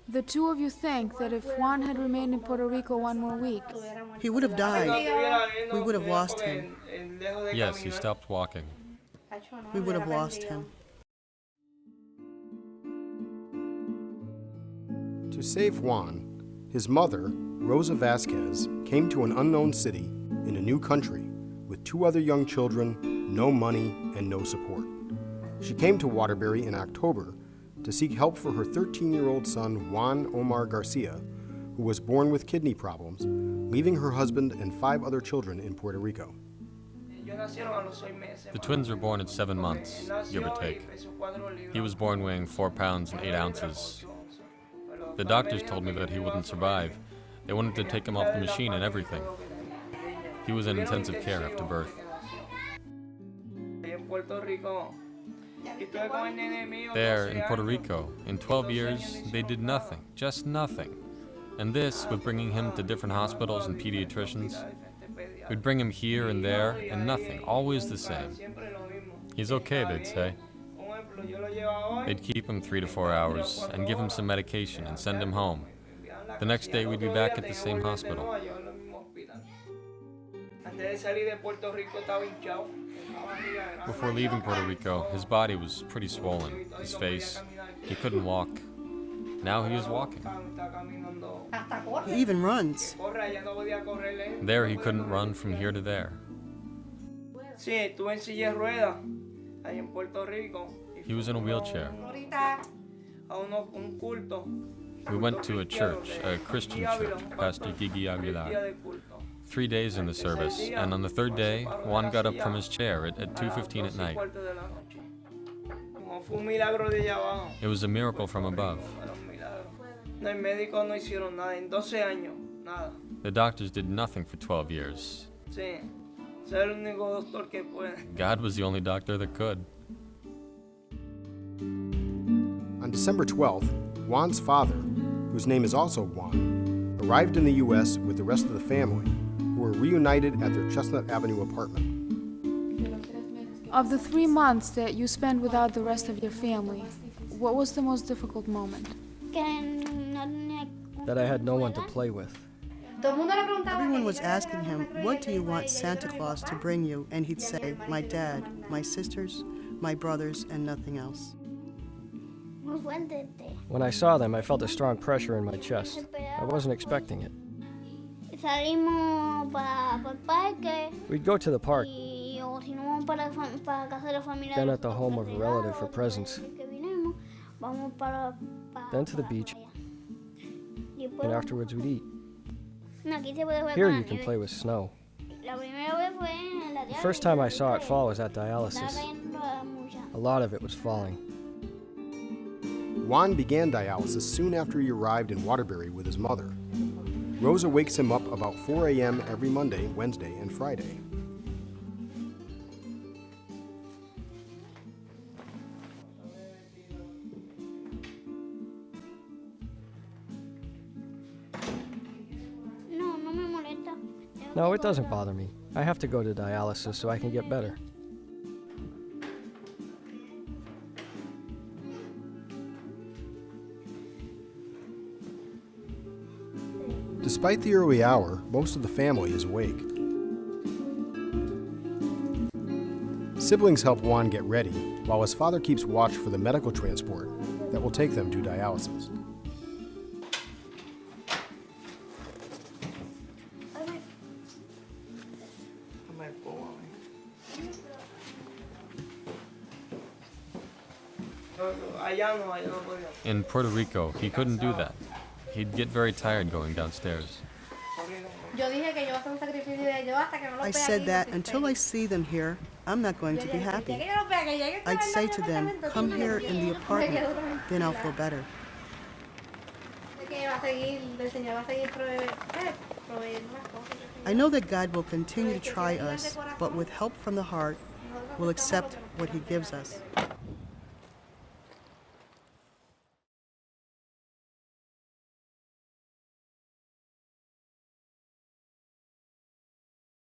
The two of you think that if Juan had remained in Puerto Rico one more week, he would have died. We would have lost him. Yes, he stopped walking. We would have lost him. To save Juan, his mother, Rosa Vasquez, came to an unknown city in a new country with 2 other young children, no money, and no support. She came to Waterbury in October to seek help for her 13-year-old son, Juan Omar Garcia, who was born with kidney problems, leaving her husband and 5 other children in Puerto Rico. The twins were born at 7 months, give or take. He was born weighing 4 pounds and 8 ounces. The doctors told me that he wouldn't survive. They wanted to take him off the machine and everything. He was in intensive care after birth. There, in Puerto Rico, in 12 years, they did nothing, just nothing. And this, with bringing him to different hospitals and pediatricians, we'd bring him here and there, and nothing, always the same. He's okay, they'd say. They'd keep him 3 to 4 hours, and give him some medication, and send him home. The next day, we'd be back at the same hospital. Before leaving Puerto Rico, his body was pretty swollen. His face, he couldn't walk. Now he is walking. He even runs. There he couldn't run from here to there. He was in a wheelchair. We went to a church, a Christian church, Pastor Gigi Aguilar. 3 days in the service, and on the 3rd day, Juan got up from his chair at 2:15 at night. It was a miracle from above. The doctors did nothing for 12 years. God was the only doctor that could. On December 12th, Juan's father, whose name is also Juan, arrived in the U.S. with the rest of the family, who were reunited at their Chestnut Avenue apartment. of the 3 months that you spent without the rest of your family, what was the most difficult moment? That I had no one to play with. Everyone was asking him, what do you want Santa Claus to bring you? And he'd say, my dad, my sisters, my brothers, and nothing else. When I saw them, I felt a strong pressure in my chest. I wasn't expecting it. We'd go to the park, then at the home of a relative for presents, then to the beach, and afterwards we'd eat. Here you can play with snow. The first time I saw it fall was at dialysis. A lot of it was falling. Juan began dialysis soon after he arrived in Waterbury with his mother. Rosa wakes him up about 4 a.m. every Monday, Wednesday, and Friday. No, it doesn't bother me. I have to go to dialysis so I can get better. Despite the early hour, most of the family is awake. Siblings help Juan get ready, while his father keeps watch for the medical transport that will take them to dialysis. In Puerto Rico, he couldn't do that. He'd get very tired going downstairs. I said that until I see them here, I'm not going to be happy. I'd say to them, come here in the apartment, then I'll feel better. I know that God will continue to try us, but with help from the heart, we'll accept what He gives us.